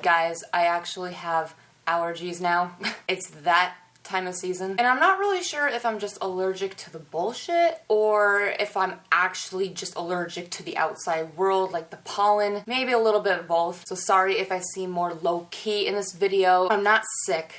Guys, I actually have allergies now. It's that time of season. And I'm not really sure if I'm just allergic to the bullshit or if I'm actually just allergic to the outside world, like the pollen. Maybe a little bit of both. So sorry if I seem more low-key in this video. I'm not sick.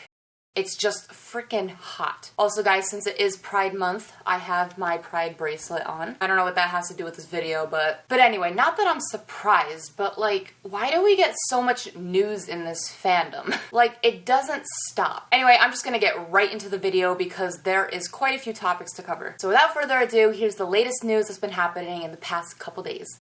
It's just freaking hot. Also guys, since it is Pride Month, I have my Pride bracelet on. I don't know what that has to do with this video, but anyway, not that I'm surprised, but like, why do we get so much news in this fandom? Like, it doesn't stop. Anyway, I'm just gonna get right into the video because there is quite a few topics to cover. So without further ado, here's the latest news that's been happening in the past couple days.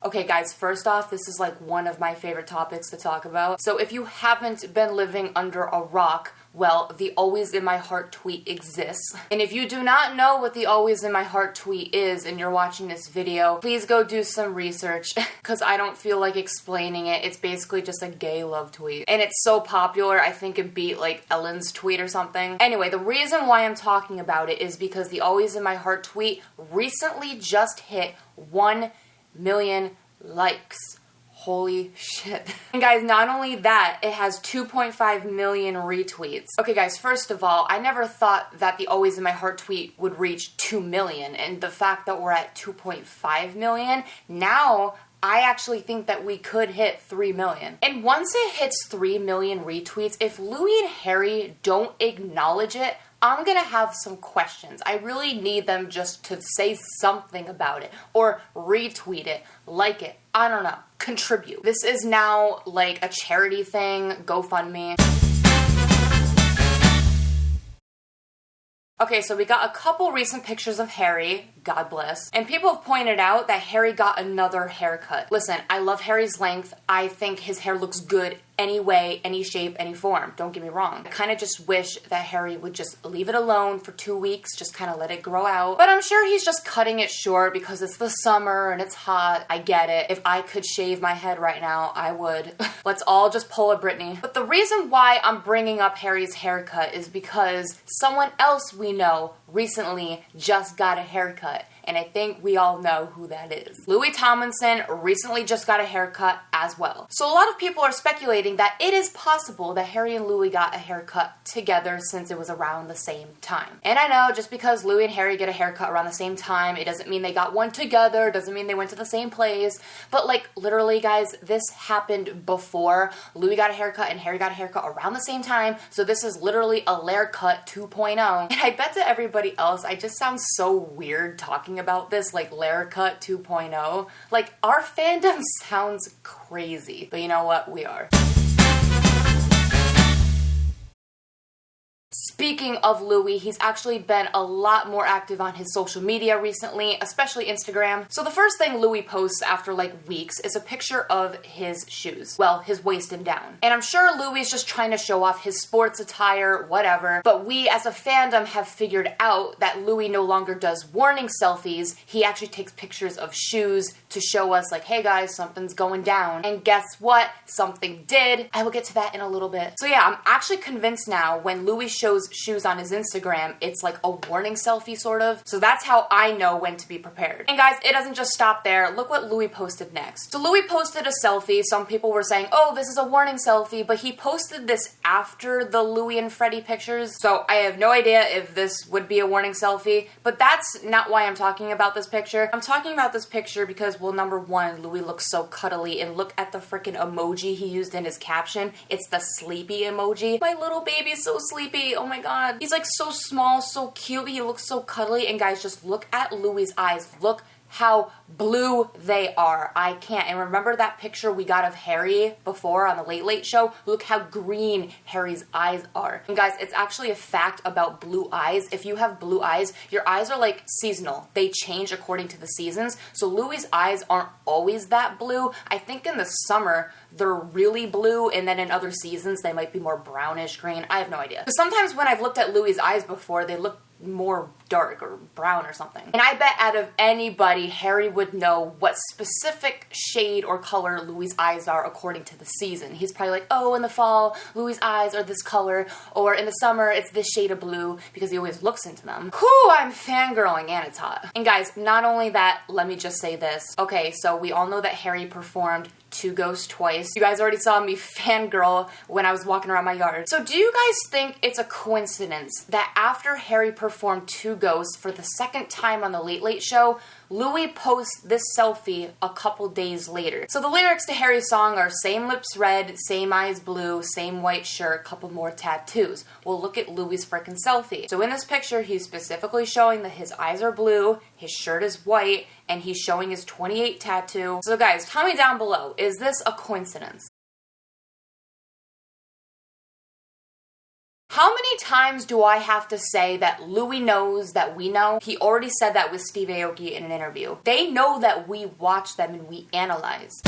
Okay guys, first off, this is like one of my favorite topics to talk about. So if you haven't been living under a rock, well, the Always in My Heart tweet exists. And if you do not know what the Always in My Heart tweet is and you're watching this video, please go do some research because I don't feel like explaining it. It's basically just a gay love tweet. And it's so popular, I think it beat like Ellen's tweet or something. Anyway, the reason why I'm talking about it is because the Always in My Heart tweet recently just hit 1 million likes. Holy shit. And guys, not only that, it has 2.5 million retweets. Okay guys, first of all, I never thought that the Always in My Heart tweet would reach 2 million, and the fact that we're at 2.5 million, now I actually think that we could hit 3 million. And once it hits 3 million retweets, if Louis and Harry don't acknowledge it, I'm gonna have some questions. I really need them just to say something about it, or retweet it, like it, I don't know, contribute. This is now like a charity thing, GoFundMe. Okay, so we got a couple recent pictures of Harry, God bless, and people have pointed out that Harry got another haircut. Listen, I love Harry's length. I think his hair looks good any way, any shape, any form. Don't get me wrong. I kind of just wish that Harry would just leave it alone for 2 weeks, just kind of let it grow out. But I'm sure he's just cutting it short because it's the summer and it's hot. I get it. If I could shave my head right now, I would. Let's all just pull a Britney. But the reason why I'm bringing up Harry's haircut is because someone else we know recently just got a haircut. And I think we all know who that is. Louis Tomlinson recently just got a haircut as well. So a lot of people are speculating that it is possible that Harry and Louis got a haircut together since it was around the same time. And I know just because Louis and Harry get a haircut around the same time, it doesn't mean they got one together, doesn't mean they went to the same place. But like literally guys, this happened before. Louis got a haircut and Harry got a haircut around the same time. So this is literally a Laircut 2.0. And I bet to everybody else, I just sound so weird talking about this, like Laircut 2.0. Like, our fandom sounds crazy, but you know what? We are. Speaking of Louis, he's actually been a lot more active on his social media recently, especially Instagram. So the first thing Louis posts after like weeks is a picture of his shoes. Well, his waist and down. And I'm sure Louis is just trying to show off his sports attire, whatever. But we as a fandom have figured out that Louis no longer does warning selfies. He actually takes pictures of shoes to show us like, hey guys, something's going down. And guess what? Something did. I will get to that in a little bit. So yeah, I'm actually convinced now when Louis shows shoes on his Instagram, it's like a warning selfie sort of. So that's how I know when to be prepared. And guys, it doesn't just stop there. Look what Louis posted next. So Louis posted a selfie. Some people were saying, oh, this is a warning selfie, but he posted this after the Louis and Freddie pictures. So I have no idea if this would be a warning selfie, but that's not why I'm talking about this picture. I'm talking about this picture because, well, number one, Louis looks so cuddly, and look at the freaking emoji he used in his caption. It's the sleepy emoji. My little baby's so sleepy. Oh my god. He's like so small, so cute. He looks so cuddly. And guys, just look at Louis' eyes. Look how blue they are. I can't. And remember that picture we got of Harry before on the Late Late Show? Look how green Harry's eyes are. And guys, it's actually a fact about blue eyes. If you have blue eyes, your eyes are like seasonal. They change according to the seasons. So Louis' eyes aren't always that blue. I think in the summer, they're really blue, and then in other seasons, they might be more brownish green. I have no idea. But sometimes when I've looked at Louis' eyes before, they look more dark or brown or something. And I bet out of anybody, Harry would know what specific shade or color Louis's eyes are according to the season. He's probably like, oh, in the fall, Louis's eyes are this color, or in the summer, it's this shade of blue, because he always looks into them. Whew, I'm fangirling, and it's hot. And guys, not only that, let me just say this. Okay, so we all know that Harry performed Two Ghosts twice. You guys already saw me fangirl when I was walking around my yard. So do you guys think it's a coincidence that after Harry performed Two Ghosts for the second time on the Late Late Show, Louis posts this selfie a couple days later? So the lyrics to Harry's song are same lips red, same eyes blue, same white shirt, couple more tattoos. Well, look at Louis's frickin' selfie. So in this picture, he's specifically showing that his eyes are blue, his shirt is white, and he's showing his 28 tattoo. So guys, tell me down below, is this a coincidence? How many times do I have to say that Louis knows that we know? He already said that with Steve Aoki in an interview. They know that we watch them and we analyze.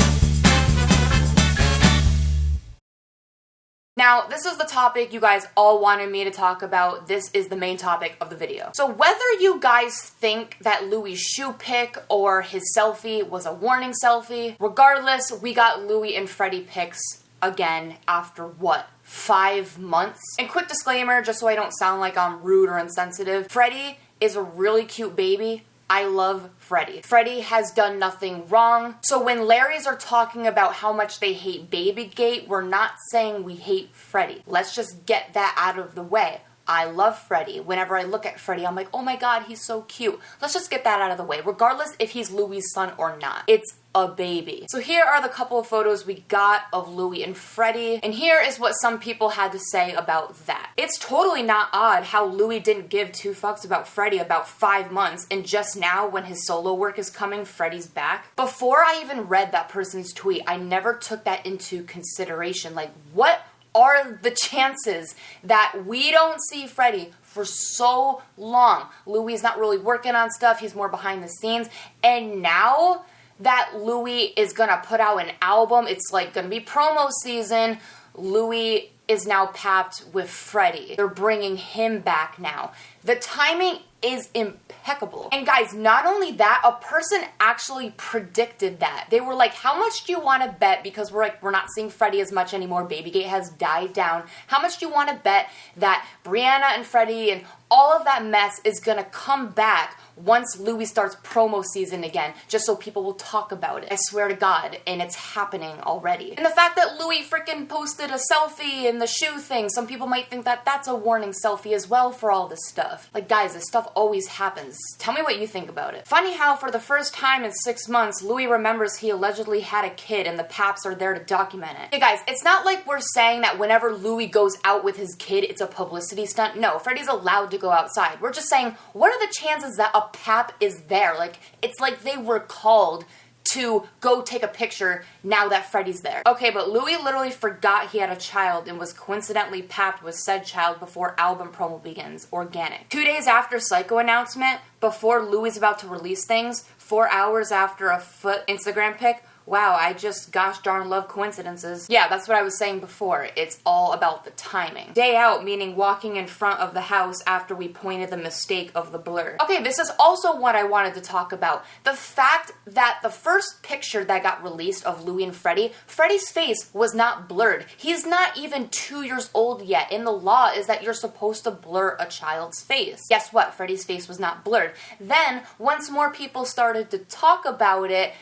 Now, this is the topic you guys all wanted me to talk about. This is the main topic of the video. So whether you guys think that Louis' shoe pic or his selfie was a warning selfie, regardless, we got Louis and Freddie pics again after what? 5 months? And quick disclaimer, just so I don't sound like I'm rude or insensitive, Freddie is a really cute baby. I love Freddie. Freddie has done nothing wrong. So when Larrys are talking about how much they hate Babygate, we're not saying we hate Freddie. Let's just get that out of the way. I love Freddie. Whenever I look at Freddie, I'm like, oh my god, he's so cute. Let's just get that out of the way, regardless if he's Louis' son or not. It's a baby. So here are the couple of photos we got of Louis and Freddie, and here is what some people had to say about that. It's totally not odd how Louis didn't give two fucks about Freddie about 5 months, and just now when his solo work is coming, Freddie's back. Before I even read that person's tweet, I never took that into consideration. Like, what are the chances that we don't see Freddie for so long? Louis is not really working on stuff, he's more behind the scenes, and now that Louis is gonna put out an album, it's like gonna be promo season, Louis is now papped with Freddie. They're bringing him back now. The timing is impeccable. And guys, not only that, a person actually predicted that. They were like, how much do you want to bet, because we're not seeing Freddie as much anymore, Babygate has died down, how much do you want to bet that Brianna and Freddie and all of that mess is gonna come back once Louis starts promo season again, just so people will talk about it? I swear to God, and it's happening already. And the fact that Louis freaking posted a selfie in the shoe thing, some people might think that that's a warning selfie as well for all this stuff. Like, guys, this stuff always happens. Tell me what you think about it. Funny how for the first time in 6 months, Louis remembers he allegedly had a kid and the paps are there to document it. Hey guys, it's not like we're saying that whenever Louis goes out with his kid, it's a publicity stunt. No, Freddie's allowed to go outside. We're just saying, what are the chances that a pap is there? Like, it's like they were called to go take a picture now that Freddie's there. Okay, but Louis literally forgot he had a child and was coincidentally papped with said child before album promo begins. Organic. 2 days after Psycho announcement, before Louis is about to release things, 4 hours after a foot Instagram pic, wow, I just gosh darn love coincidences. Yeah, that's what I was saying before. It's all about the timing. Day out, meaning walking in front of the house after we pointed the mistake of the blur. Okay, this is also what I wanted to talk about. The fact that the first picture that got released of Louis and Freddie, Freddie's face was not blurred. He's not even 2 years old yet, and the law is that you're supposed to blur a child's face. Guess what? Freddie's face was not blurred. Then, once more people started to talk about it,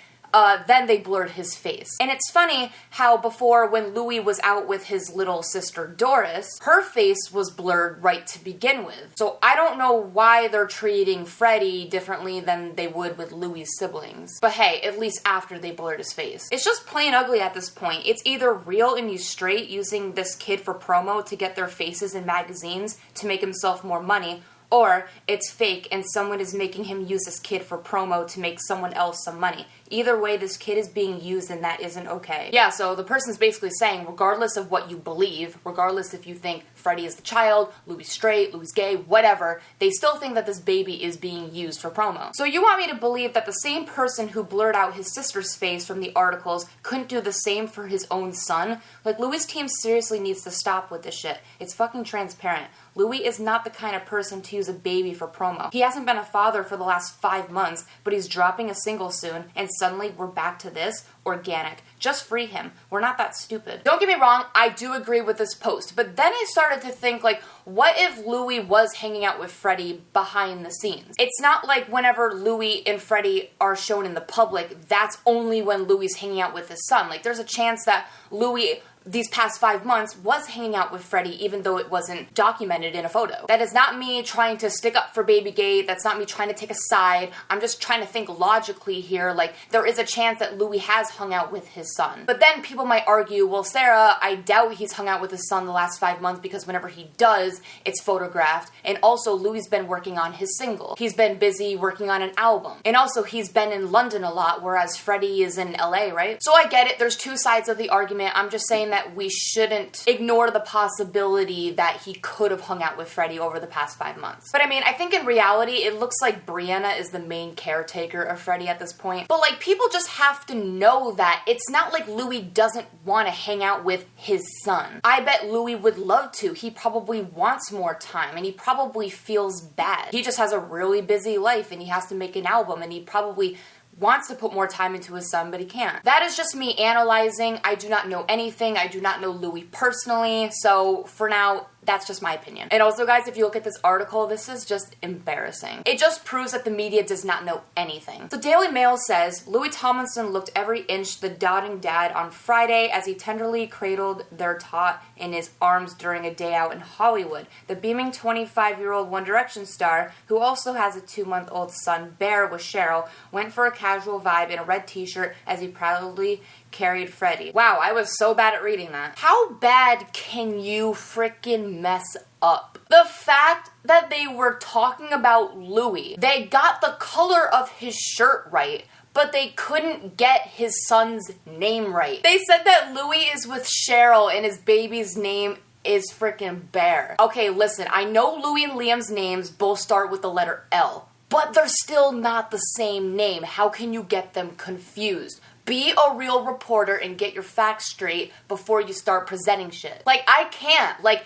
then they blurred his face. And it's funny how before, when Louis was out with his little sister Doris, her face was blurred right to begin with. So I don't know why they're treating Freddie differently than they would with Louis' siblings. But hey, at least after they blurred his face. It's just plain ugly at this point. It's either real and he's straight, using this kid for promo to get their faces in magazines to make himself more money, or it's fake and someone is making him use this kid for promo to make someone else some money. Either way, this kid is being used and that isn't okay. Yeah, so the person's basically saying, regardless of what you believe, regardless if you think Freddie is the child, Louis straight, Louis gay, whatever, they still think that this baby is being used for promo. So you want me to believe that the same person who blurred out his sister's face from the articles couldn't do the same for his own son? Like, Louis' team seriously needs to stop with this shit. It's fucking transparent. Louis is not the kind of person to use a baby for promo. He hasn't been a father for the last 5 months, but he's dropping a single soon, and suddenly we're back to this? Organic. Just free him. We're not that stupid. Don't get me wrong, I do agree with this post, but then I started to think, like, what if Louis was hanging out with Freddie behind the scenes? It's not like whenever Louis and Freddie are shown in the public, that's only when Louis is hanging out with his son. Like, there's a chance that Louis, these past 5 months, was hanging out with Freddie even though it wasn't documented in a photo. That is not me trying to stick up for Babygate. That's not me trying to take a side. I'm just trying to think logically here. Like, there is a chance that Louis has hung out with his son. But then people might argue, well, Sarah, I doubt he's hung out with his son the last 5 months because whenever he does, it's photographed. And also, Louis been working on his single. He's been busy working on an album. And also, he's been in London a lot, whereas Freddie is in LA, right? So I get it. There's two sides of the argument. I'm just saying that we shouldn't ignore the possibility that he could have hung out with Freddie over the past 5 months. But I mean, I think in reality, it looks like Brianna is the main caretaker of Freddie at this point. But like, people just have to know that it's not like Louis doesn't want to hang out with his son. I bet Louis would love to. He probably wants more time and he probably feels bad. He just has a really busy life and he has to make an album and he probably wants to put more time into his son, but he can't. That is just me analyzing. I do not know anything. I do not know Louis personally, so for now, that's just my opinion. And also, guys, if you look at this article, this is just embarrassing. It just proves that the media does not know anything. The Daily Mail says, Louis Tomlinson looked every inch the doting dad on Friday as he tenderly cradled their tot in his arms during a day out in Hollywood. The beaming 25-year-old One Direction star, who also has a 2-month-old son, Bear, with Cheryl, went for a casual vibe in a red t-shirt as he proudly carried Freddie. Wow, I was so bad at reading that. How bad can you freaking mess up? The fact that they were talking about Louis, they got the color of his shirt right, but they couldn't get his son's name right. They said that Louis is with Cheryl and his baby's name is freaking Bear. Okay, listen, I know Louis and Liam's names both start with the letter L, but they're still not the same name. How can you get them confused? Be a real reporter and get your facts straight before you start presenting shit. Like, I can't. Like,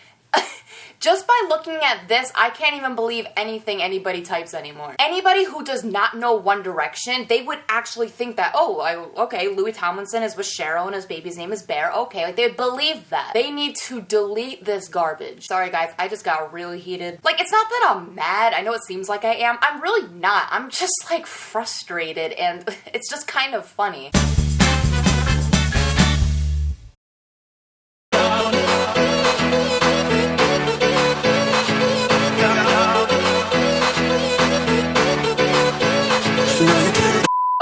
just by looking at this, I can't even believe anything anybody types anymore. Anybody who does not know One Direction, they would actually think that, oh, okay, Louis Tomlinson is with Cheryl and his baby's name is Bear. Okay, like, they would believe that. They need to delete this garbage. Sorry, guys, I just got really heated. Like, it's not that I'm mad. I know it seems like I am. I'm really not. I'm just, like, frustrated, and it's just kind of funny.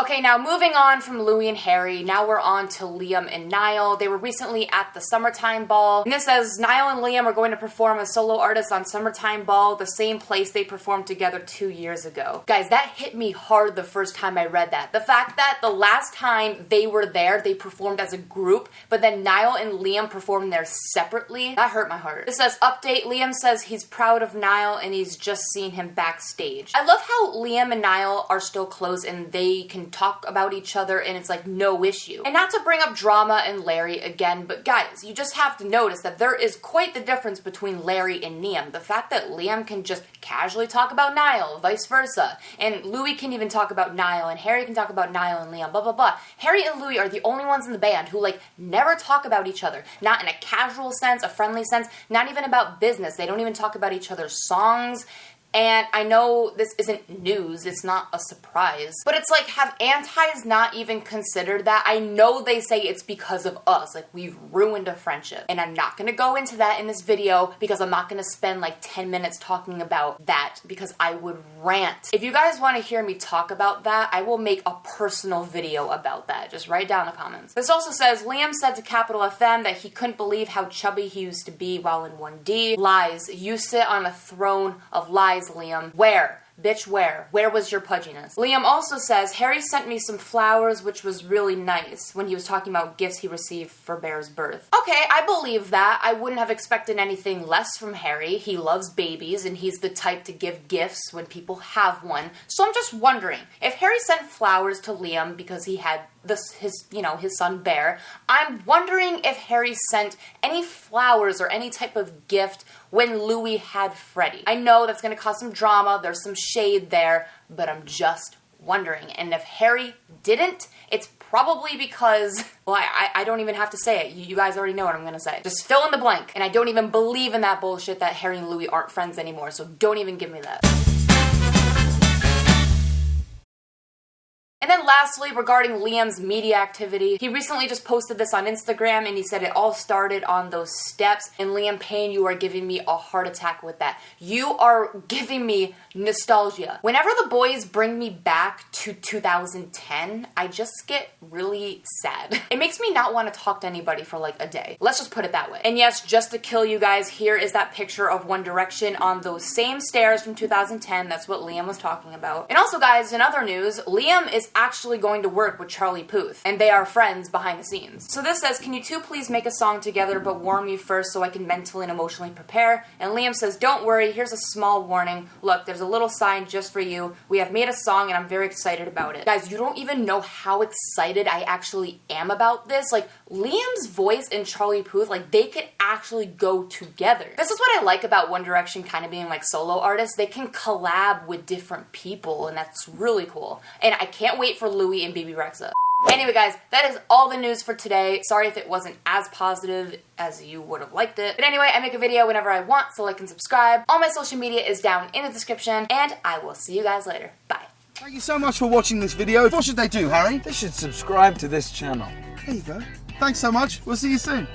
Okay, now moving on from Louis and Harry, now we're on to Liam and Niall. They were recently at the Summertime Ball. And this says, Niall and Liam are going to perform as solo artists on Summertime Ball, the same place they performed together 2 years ago. Guys, that hit me hard the first time I read that. The fact that the last time they were there, they performed as a group, but then Niall and Liam performed there separately, that hurt my heart. It says, update, Liam says he's proud of Niall and he's just seen him backstage. I love how Liam and Niall are still close and they can talk about each other and it's like no issue. And not to bring up drama and Larry again, but guys, you just have to notice that there is quite the difference between Larry and Liam. The fact that Liam can just casually talk about Niall, vice versa, and Louis can even talk about Niall, and Harry can talk about Niall and Liam, blah blah blah. Harry and Louis are the only ones in the band who like never talk about each other. Not in a casual sense, a friendly sense, not even about business. They don't even talk about each other's songs. And I know this isn't news, it's not a surprise, but it's like, have antis not even considered that? I know they say it's because of us, like we've ruined a friendship. And I'm not gonna go into that in this video because I'm not gonna spend like 10 minutes talking about that because I would rant. If you guys wanna hear me talk about that, I will make a personal video about that. Just write down in the comments. This also says, Liam said to Capital FM that he couldn't believe how chubby he used to be while in 1D. Lies. You sit on a throne of lies, Liam. Where? Bitch, where? Where was your pudginess? Liam also says, Harry sent me some flowers, which was really nice, when he was talking about gifts he received for Bear's birth. Okay, I believe that. I wouldn't have expected anything less from Harry. He loves babies, and he's the type to give gifts when people have one. So I'm just wondering, if Harry sent flowers to Liam because he had his son Bear, I'm wondering if Harry sent any flowers or any type of gift when Louis had Freddie. I know that's gonna cause some drama, there's some shade there, but I'm just wondering. And if Harry didn't, it's probably because, well, I don't even have to say it. You guys already know what I'm gonna say. Just fill in the blank. And I don't even believe in that bullshit that Harry and Louis aren't friends anymore, so don't even give me that. And then lastly, regarding Liam's media activity, he recently just posted this on Instagram and he said it all started on those steps. And Liam Payne, you are giving me a heart attack with that. You are giving me nostalgia. Whenever the boys bring me back to 2010, I just get really sad. It makes me not want to talk to anybody for like a day. Let's just put it that way. And yes, just to kill you guys, here is that picture of One Direction on those same stairs from 2010. That's what Liam was talking about. And also guys, in other news, Liam is actually going to work with Charlie Puth, and they are friends behind the scenes. So this says, can you two please make a song together but warn me first so I can mentally and emotionally prepare? And Liam says, don't worry, here's a small warning. Look, there's a little sign just for you. We have made a song and I'm very excited about it. Guys, you don't even know how excited I actually am about this. Like, Liam's voice and Charlie Puth, like, they could actually go together. This is what I like about One Direction kind of being like solo artists. They can collab with different people, and that's really cool. And I can't wait for Louis and Baby Rexha. Anyway guys, that is all the news for today. Sorry if it wasn't as positive as you would have liked it. But anyway, I make a video whenever I want, so like and subscribe. All my social media is down in the description, and I will see you guys later. Bye. Thank you so much for watching this video. What should they do, Harry? They should subscribe to this channel. There you go. Thanks so much. We'll see you soon.